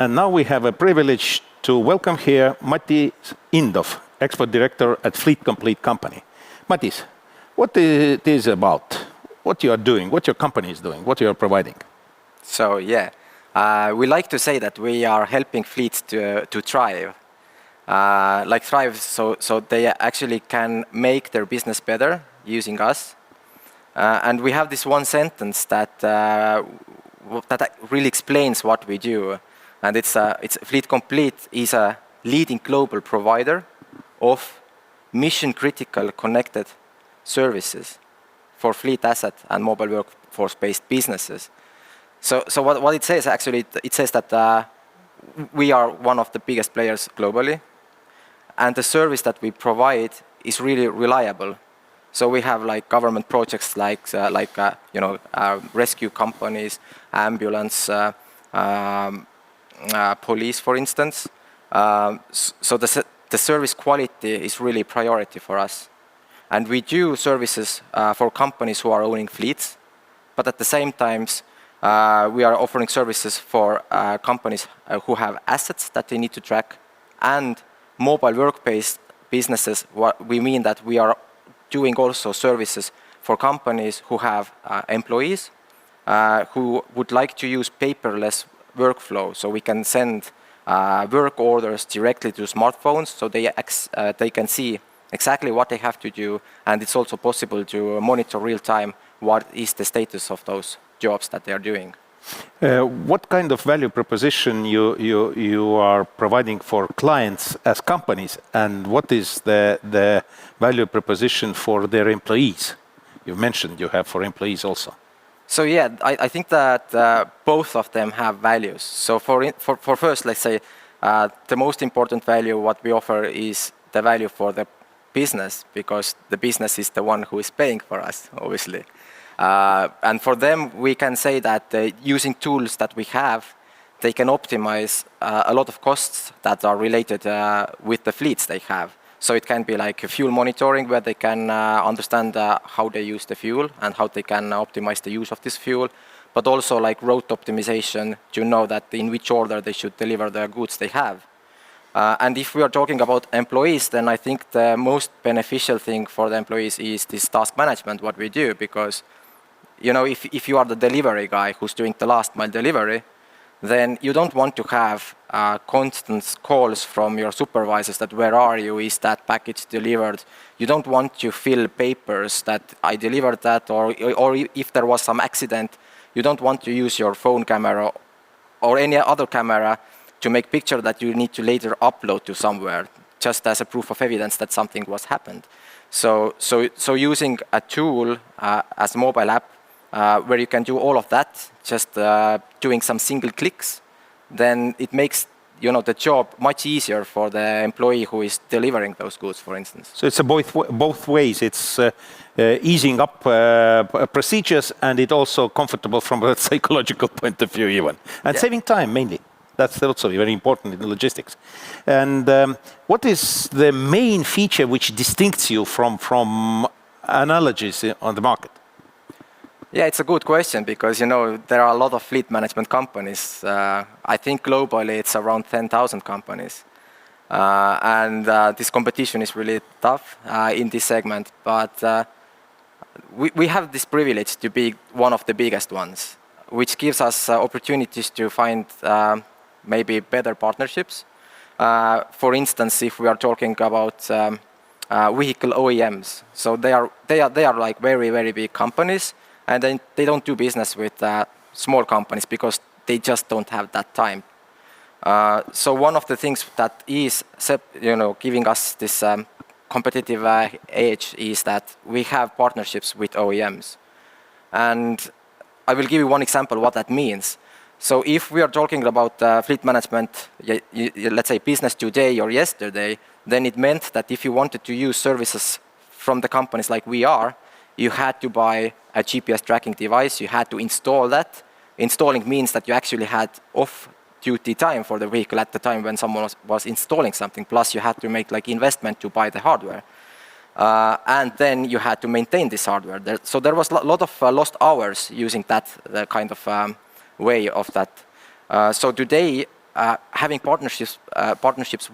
And now we have a privilege to welcome here Mati Indov, Export Director at Fleet Complete Company. Matis, what it is about, what you are doing, what your company is doing, what you are providing? So yeah, we like to say that we are helping fleets to thrive. Like thrive, so they actually can make their business better using us. And we have this one sentence that really explains what we do. And it's Fleet Complete is a leading global provider of mission-critical connected services for fleet asset and mobile workforce-based businesses. So what it says actually, it says that we are one of the biggest players globally, and the service that we provide is really reliable. So we have like government projects like rescue companies, ambulance, police, for instance. So the service quality is really priority for us. And we do services for companies who are owning fleets, but at the same time, we are offering services for companies who have assets that they need to track, and mobile work-based businesses. What we mean that we are doing also services for companies who have employees who would like to use paperless workflow. So we can send work orders directly to smartphones, so they can see exactly what they have to do, and it's also possible to monitor real time what is the status of those jobs that they are doing. What kind of value proposition you are providing for clients as companies, and what is the value proposition for their employees? You mentioned you have for employees also. So yeah, I think that both of them have values. So for first, let's say the most important value what we offer is the value for the business, because the business is the one who is paying for us, obviously. And for them, we can say that using tools that we have, they can optimize a lot of costs that are related with the fleets they have. So it can be like fuel monitoring, where they can understand how they use the fuel and how they can optimize the use of this fuel, but also like route optimization to know that in which order they should deliver the goods they have. And if we are talking about employees, then I think the most beneficial thing for the employees is this task management, what we do, because if you are the delivery guy who's doing the last mile delivery, then you don't want to have constant calls from your supervisors that where are you, is that package delivered? You don't want to fill papers that I delivered that, or if there was some accident, you don't want to use your phone camera or any other camera to make picture that you need to later upload to somewhere, just as a proof of evidence that something was happened. So using a tool as a mobile app, where you can do all of that, just doing some single clicks, then it makes the job much easier for the employee who is delivering those goods, for instance. So it's both ways. It's easing up procedures, and it's also comfortable from a psychological point of view even. And saving time mainly. That's also very important in logistics. And what is the main feature which distincts you from analogies on the market? Yeah, it's a good question, because there are a lot of fleet management companies. I think globally it's around 10,000 companies, and this competition is really tough in this segment. But we have this privilege to be one of the biggest ones, which gives us opportunities to find maybe better partnerships. For instance, if we are talking about vehicle OEMs, so they are like very, very big companies. And then they don't do business with small companies because they just don't have that time. So one of the things that is giving us this competitive edge is that we have partnerships with OEMs. And I will give you one example what that means. So if we are talking about fleet management, let's say business today or yesterday, then it meant that if you wanted to use services from the companies like we are, you had to buy a GPS tracking device, you had to install that. Installing means that you actually had off-duty time for the vehicle at the time when someone was installing something, plus you had to make like investment to buy the hardware. And then you had to maintain this hardware. So there was a lot of lost hours using that kind of way of that. So today, having partnerships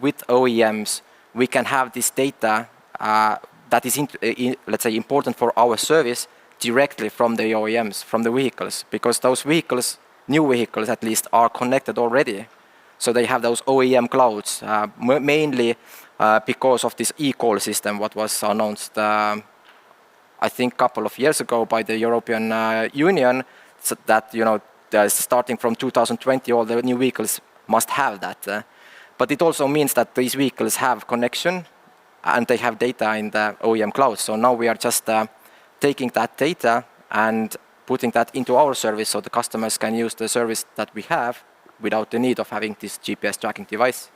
with OEMs, we can have this data that is, let's say, important for our service directly from the OEMs, from the vehicles, because those vehicles, new vehicles at least, are connected already. So they have those OEM clouds, mainly because of this e-call system, what was announced, I think, a couple of years ago by the European Union, so that, starting from 2020, all the new vehicles must have that. But it also means that these vehicles have connection and they have data in the OEM cloud. So now we are just taking that data and putting that into our service so the customers can use the service that we have without the need of having this GPS tracking device.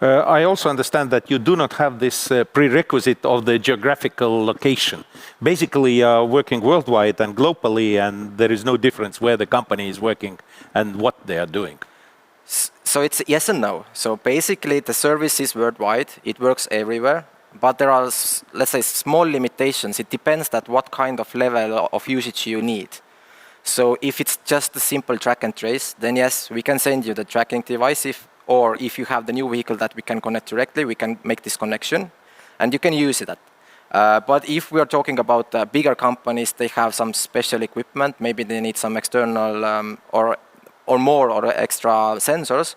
I also understand that you do not have this prerequisite of the geographical location. Basically, you are working worldwide and globally, and there is no difference where the company is working and what they are doing. So it's yes and no. So basically, the service is worldwide. It works everywhere. But there are, let's say, small limitations. It depends on what kind of level of usage you need. So if it's just a simple track and trace, then yes, we can send you the tracking device. Or if you have the new vehicle that we can connect directly, we can make this connection, and you can use it. But if we are talking about bigger companies, they have some special equipment. Maybe they need some external or extra sensors.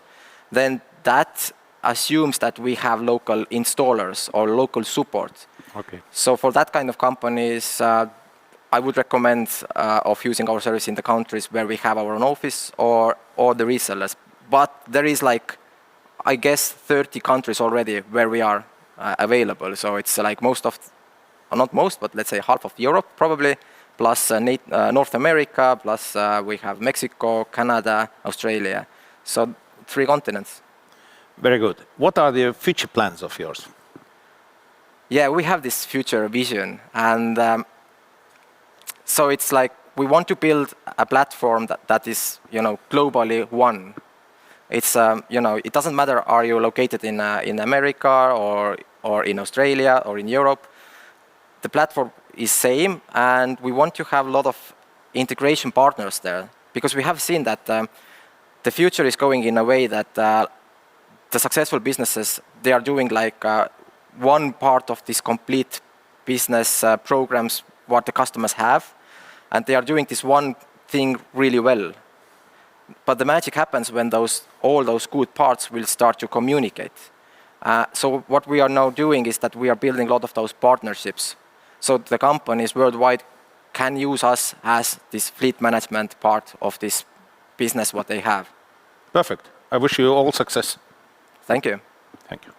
Then that assumes that we have local installers or local support. Okay. So for that kind of companies, I would recommend of using our service in the countries where we have our own office or the resellers. But there is I guess 30 countries already where we are available. So it's like not most, but let's say half of Europe probably, plus North America, plus we have Mexico, Canada, Australia. So 3 continents. Very good. What are the future plans of yours? Yeah, we have this future vision. And so it's like we want to build a platform that is, globally one. It's, it doesn't matter are you located in America or in Australia or in Europe. The platform is same, and we want to have a lot of integration partners there, because we have seen that the future is going in a way that the successful businesses, they are doing one part of this complete business programs what the customers have, and they are doing this one thing really well. But the magic happens when all those good parts will start to communicate. So what we are now doing is that we are building a lot of those partnerships. So the companies worldwide can use us as this fleet management part of this business what they have. Perfect. I wish you all success. Thank you. Thank you.